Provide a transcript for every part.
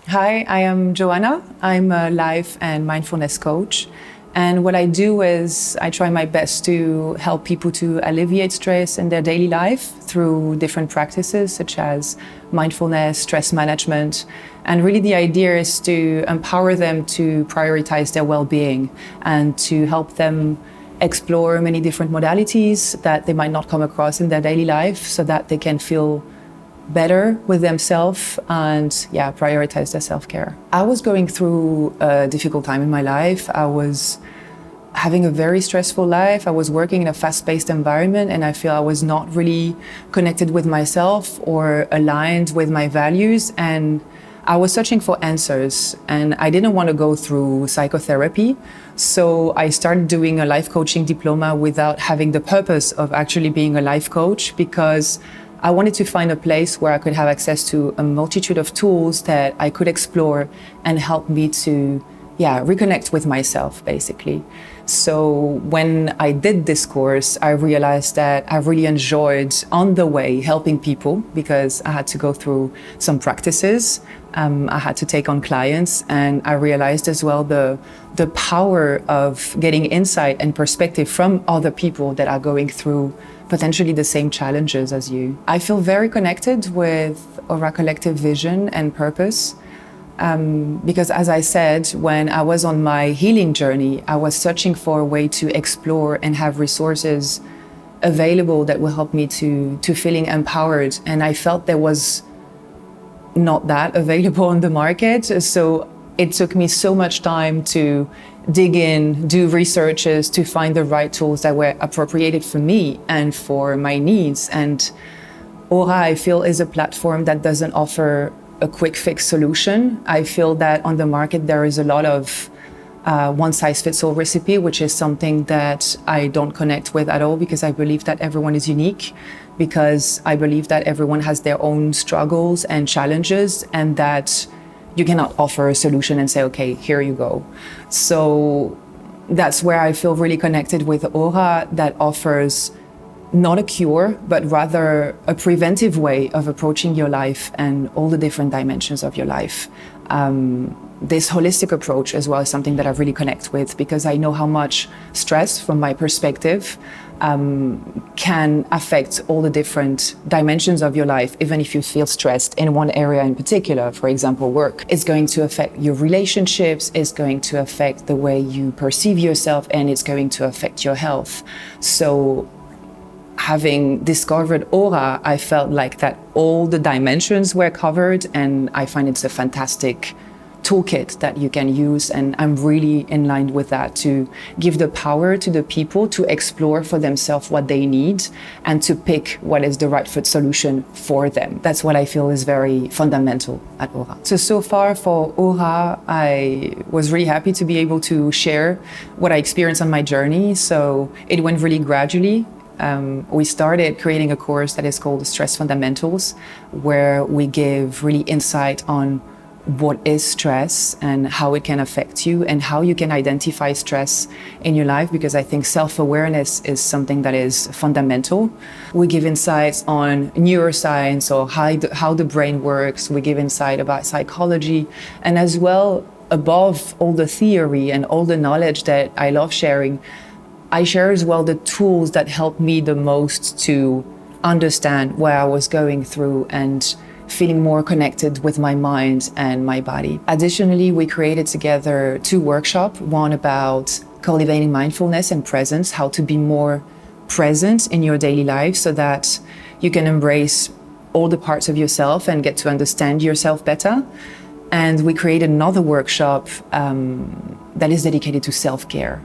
Hi, I am Johanna. I'm a life and mindfulness coach. And what I do is I try my best to help people to alleviate stress in their daily life through different practices such as mindfulness, stress management. And really the idea is to empower them to prioritize their well-being and to help them explore many different modalities that they might not come across in their daily life so that they can feel better with themselves and prioritize their self-care. I was going through a difficult time in my life. I was having a very stressful life. I was working in a fast-paced environment and I feel I was not really connected with myself or aligned with my values, and I was searching for answers and I didn't want to go through psychotherapy. So I started doing a life coaching diploma without having the purpose of actually being a life coach, because I wanted to find a place where I could have access to a multitude of tools that I could explore and help me to reconnect with myself, basically. So when I did this course, I realized that I really enjoyed on the way helping people, because I had to go through some practices. I had to take on clients, and I realized as well the power of getting insight and perspective from other people that are going through potentially the same challenges as you. I feel very connected with Aura Collective vision and purpose. Because as I said, when I was on my healing journey, I was searching for a way to explore and have resources available that will help me to feeling empowered. And I felt there was not that available on the market. So it took me so much time to dig in, do researches to find the right tools that were appropriated for me and for my needs. And Aura, I feel, is a platform that doesn't offer a quick fix solution. I feel that on the market there is a lot of one-size-fits-all recipe, which is something that I don't connect with at all, because I believe that everyone is unique, because I believe that everyone has their own struggles and challenges, and that you cannot offer a solution and say, okay, here you go. So that's where I feel really connected with Aura, that offers not a cure, but rather a preventive way of approaching your life and all the different dimensions of your life. This holistic approach as well is something that I really connect with, because I know how much stress, from my perspective, can affect all the different dimensions of your life. Even if you feel stressed in one area in particular, for example, work, it's going to affect your relationships, it's going to affect the way you perceive yourself, and it's going to affect your health. So having discovered Aura, I felt like that all the dimensions were covered, and I find it's a fantastic toolkit that you can use, and I'm really in line with that, to give the power to the people to explore for themselves what they need and to pick what is the right fit solution for them. That's what I feel is very fundamental at Aura. So far for Aura, I was really happy to be able to share what I experienced on my journey. So it went really gradually. We started creating a course that is called Stress Fundamentals, where we give really insight on what is stress and how it can affect you and how you can identify stress in your life, because I think self-awareness is something that is fundamental. We give insights on neuroscience, or how the brain works. We give insight about psychology, and as well, above all the theory and all the knowledge that I love sharing, I share as well the tools that helped me the most to understand what I was going through and feeling more connected with my mind and my body. Additionally, we created together 2 workshops, one about cultivating mindfulness and presence, how to be more present in your daily life so that you can embrace all the parts of yourself and get to understand yourself better. And we created another workshop that is dedicated to self-care.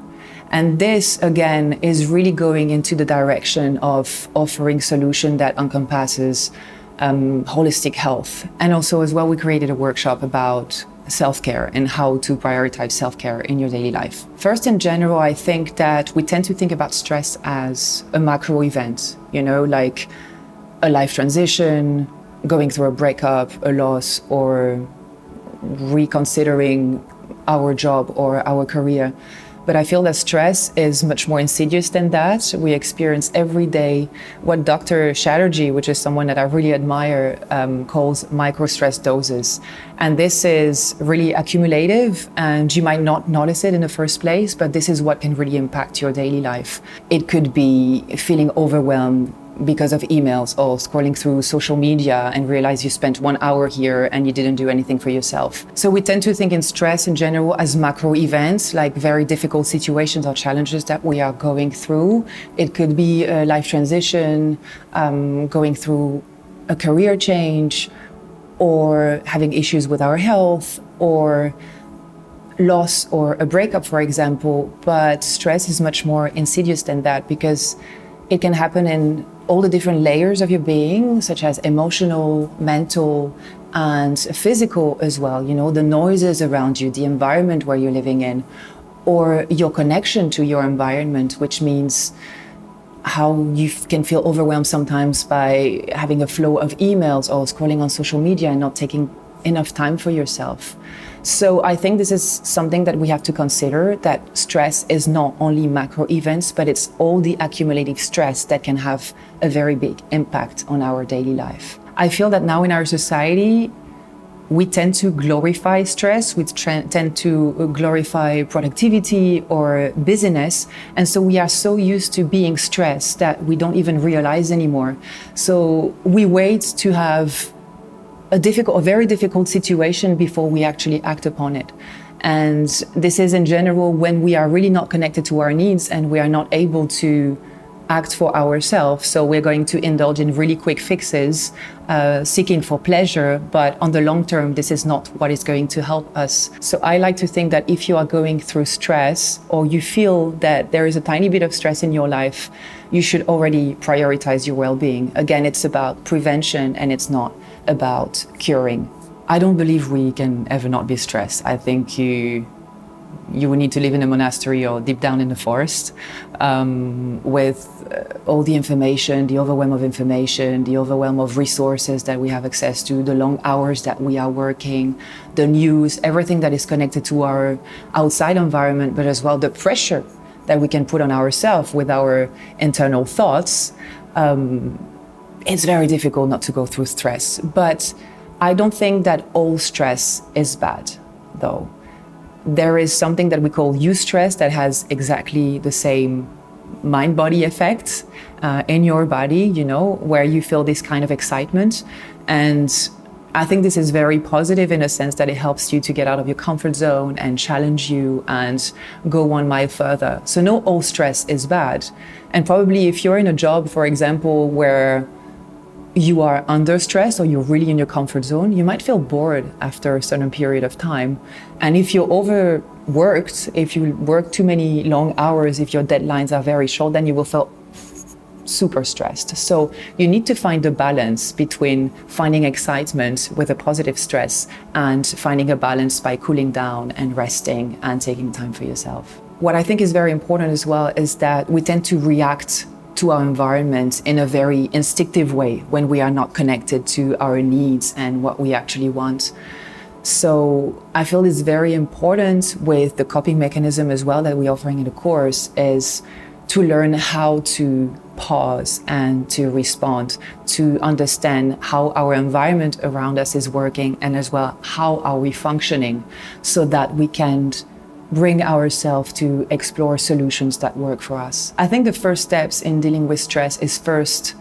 And this, again, is really going into the direction of offering solution that encompasses holistic health. And also as well, we created a workshop about self-care and how to prioritize self-care in your daily life. First, in general, I think that we tend to think about stress as a macro event, like a life transition, going through a breakup, a loss, or reconsidering our job or our career. But I feel that stress is much more insidious than that. We experience every day what Dr. Chatterjee, which is someone that I really admire, calls micro-stress doses. And this is really accumulative, and you might not notice it in the first place, but this is what can really impact your daily life. It could be feeling overwhelmed because of emails or scrolling through social media and realize you spent 1 hour here and you didn't do anything for yourself. So we tend to think in stress in general as macro events, like very difficult situations or challenges that we are going through. It could be a life transition, going through a career change, or having issues with our health, or loss or a breakup, for example. But stress is much more insidious than that, because it can happen in all the different layers of your being, such as emotional, mental, and physical as well. You know, the noises around you, the environment where you're living in, or your connection to your environment, which means how you can feel overwhelmed sometimes by having a flow of emails or scrolling on social media and not taking enough time for yourself. So I think this is something that we have to consider, that stress is not only macro events, but it's all the accumulative stress that can have a very big impact on our daily life. I feel that now in our society, we tend to glorify stress, we tend to glorify productivity or busyness. And so we are so used to being stressed that we don't even realize anymore. So we wait to have a very difficult situation before we actually act upon it. And this is in general when we are really not connected to our needs and we are not able to act for ourselves. So we're going to indulge in really quick fixes, seeking for pleasure, but on the long term, this is not what is going to help us. So I like to think that if you are going through stress, or you feel that there is a tiny bit of stress in your life, you should already prioritize your well-being. Again, it's about prevention and it's not about curing. I don't believe we can ever not be stressed. I think you would need to live in a monastery or deep down in the forest with all the information, the overwhelm of information, the overwhelm of resources that we have access to, the long hours that we are working, the news, everything that is connected to our outside environment, but as well the pressure that we can put on ourselves with our internal thoughts. It's very difficult not to go through stress. But I don't think that all stress is bad, though. There is something that we call eustress that has exactly the same mind-body effect in your body, you know, where you feel this kind of excitement. And I think this is very positive in a sense that it helps you to get out of your comfort zone and challenge you and go 1 mile further. So not all stress is bad. And probably if you're in a job, for example, where you are under stress or you're really in your comfort zone, you might feel bored after a certain period of time. And if you're overworked, if you work too many long hours, if your deadlines are very short, then you will feel super stressed. So you need to find a balance between finding excitement with a positive stress and finding a balance by cooling down and resting and taking time for yourself. What I think is very important as well is that we tend to react to our environment in a very instinctive way when we are not connected to our needs and what we actually want. So I feel it's very important with the coping mechanism as well that we're offering in the course is to learn how to pause and to respond, to understand how our environment around us is working and as well how are we functioning so that we can bring ourselves to explore solutions that work for us. I think the first steps in dealing with stress is first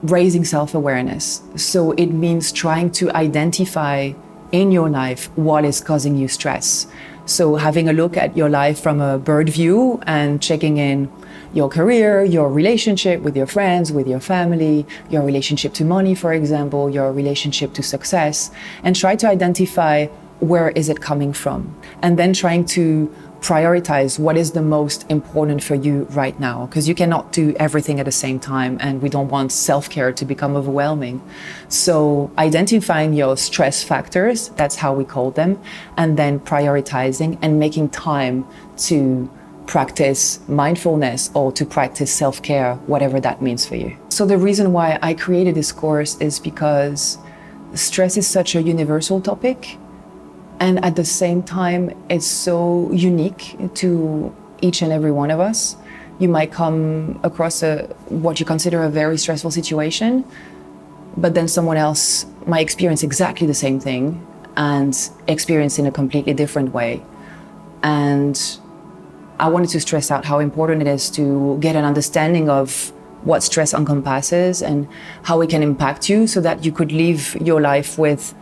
raising self-awareness. So it means trying to identify in your life what is causing you stress. So having a look at your life from a bird view and checking in your career, your relationship with your friends, with your family, your relationship to money, for example, your relationship to success, and try to identify where is it coming from? And then trying to prioritize what is the most important for you right now, because you cannot do everything at the same time and we don't want self-care to become overwhelming. So identifying your stress factors, that's how we call them, and then prioritizing and making time to practice mindfulness or to practice self-care, whatever that means for you. So the reason why I created this course is because stress is such a universal topic. And at the same time, it's so unique to each and every one of us. You might come across what you consider a very stressful situation, but then someone else might experience exactly the same thing and experience in a completely different way. And I wanted to stress out how important it is to get an understanding of what stress encompasses and how it can impact you, so that you could live your life with,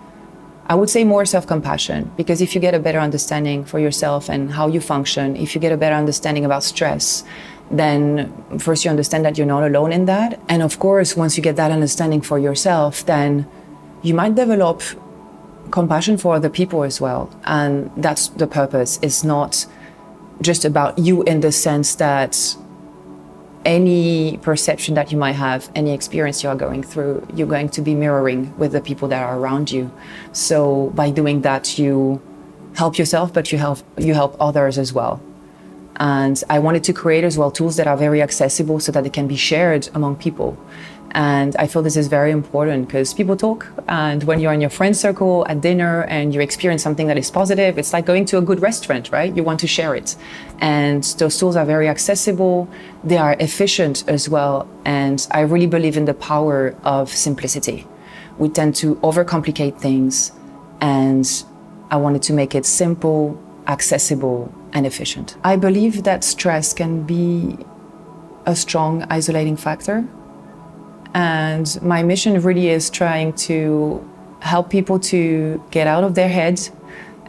I would say, more self-compassion. Because if you get a better understanding for yourself and how you function, if you get a better understanding about stress, then first you understand that you're not alone in that. And of course, once you get that understanding for yourself, then you might develop compassion for other people as well. And that's the purpose. It's not just about you in the sense that any perception that you might have, any experience you are going through, you're going to be mirroring with the people that are around you. So by doing that, you help yourself, but you help others as well. And I wanted to create as well tools that are very accessible so that they can be shared among people. And I feel this is very important because people talk, and when you're in your friend circle at dinner and you experience something that is positive, it's like going to a good restaurant, right? You want to share it. And those tools are very accessible. They are efficient as well. And I really believe in the power of simplicity. We tend to overcomplicate things, and I wanted to make it simple, accessible, and efficient. I believe that stress can be a strong isolating factor. And my mission really is trying to help people to get out of their heads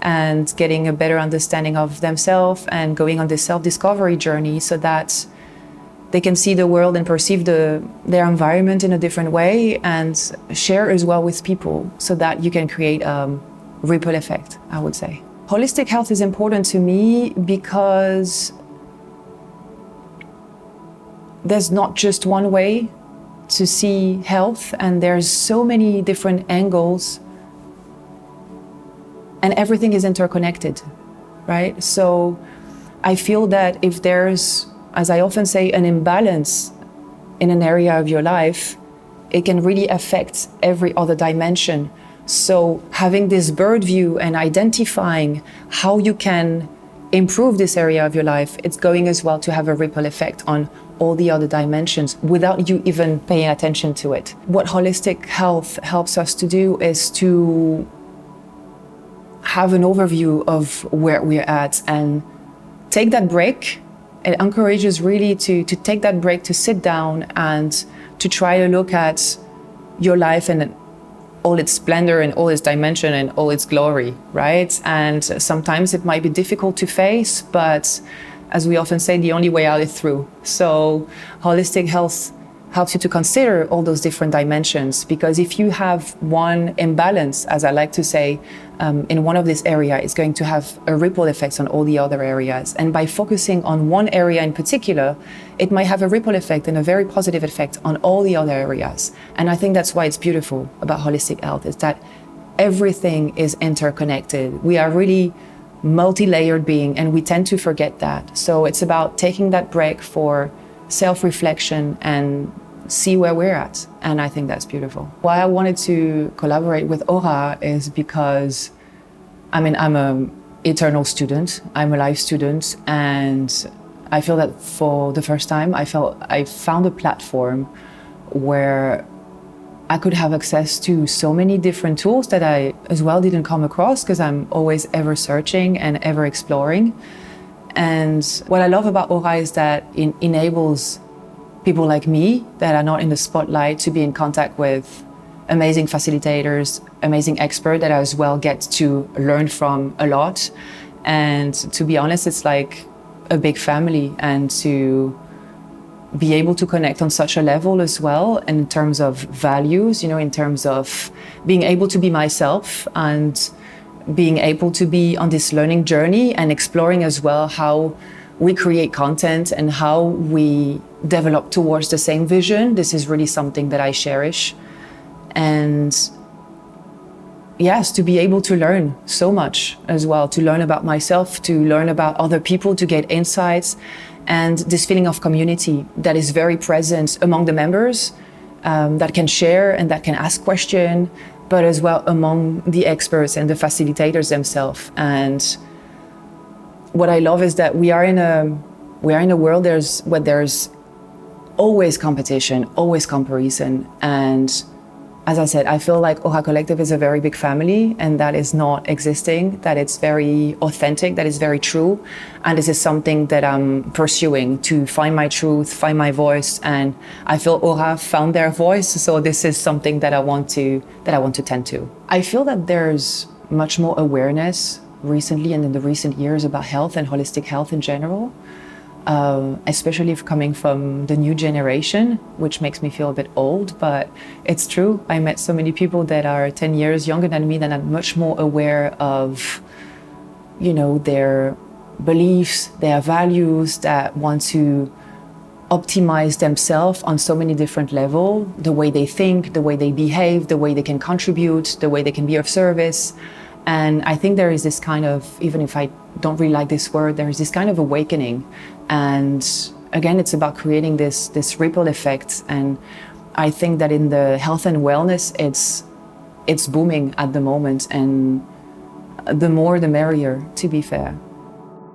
and getting a better understanding of themselves and going on this self-discovery journey so that they can see the world and perceive their environment in a different way and share as well with people so that you can create a ripple effect, I would say. Holistic health is important to me because there's not just one way to see health, and there's so many different angles, and everything is interconnected, right? So I feel that if there's, as I often say, an imbalance in an area of your life, it can really affect every other dimension. So having this bird view and identifying how you can improve this area of your life, it's going as well to have a ripple effect on all the other dimensions without you even paying attention to it. What holistic health helps us to do is to have an overview of where we're at and take that break. It encourages really to take that break, to sit down and to try to look at your life and all its splendor and all its dimension and all its glory, right? And sometimes it might be difficult to face, but as we often say, the only way out is through. So holistic health helps you to consider all those different dimensions, because if you have one imbalance, as I like to say, in one of this area, it's going to have a ripple effect on all the other areas. And by focusing on one area in particular, it might have a ripple effect and a very positive effect on all the other areas. And I think that's why it's beautiful about holistic health, is that everything is interconnected. We are really multi-layered being, and we tend to forget that. So it's about taking that break for self-reflection and see where we're at. And I think that's beautiful. Why I wanted to collaborate with Aura is because, I'm an eternal student, I'm a life student, and I feel that for the first time, I found a platform where I could have access to so many different tools that I as well didn't come across, because I'm always ever searching and ever exploring. And what I love about Aura is that it enables people like me that are not in the spotlight to be in contact with amazing facilitators, amazing experts that I as well get to learn from a lot. And to be honest, it's like a big family, and to be able to connect on such a level as well, and in terms of values, in terms of being able to be myself and being able to be on this learning journey and exploring as well how we create content and how we develop towards the same vision. This is really something that I cherish. And yes, to be able to learn so much as well, to learn about myself, to learn about other people, to get insights, and this feeling of community that is very present among the members, that can share and that can ask questions, but as well among the experts and the facilitators themselves. And what I love is that we are in a world where there's always competition, always comparison. And as I said, I feel like OHA Collective is a very big family, and that is not existing, that it's very authentic, that is very true. And this is something that I'm pursuing, to find my truth, find my voice. And I feel OHA found their voice. So this is something that I want to tend to. I feel that there's much more awareness recently and in the recent years about health and holistic health in general. Especially if coming from the new generation, which makes me feel a bit old, but it's true. I met so many people that are 10 years younger than me that are much more aware of, their beliefs, their values, that want to optimize themselves on so many different levels, the way they think, the way they behave, the way they can contribute, the way they can be of service. And I think there is this kind of, even if I don't really like this word, there is this kind of awakening. And again, it's about creating this ripple effect. And I think that in the health and wellness, it's booming at the moment. And the more, the merrier, to be fair.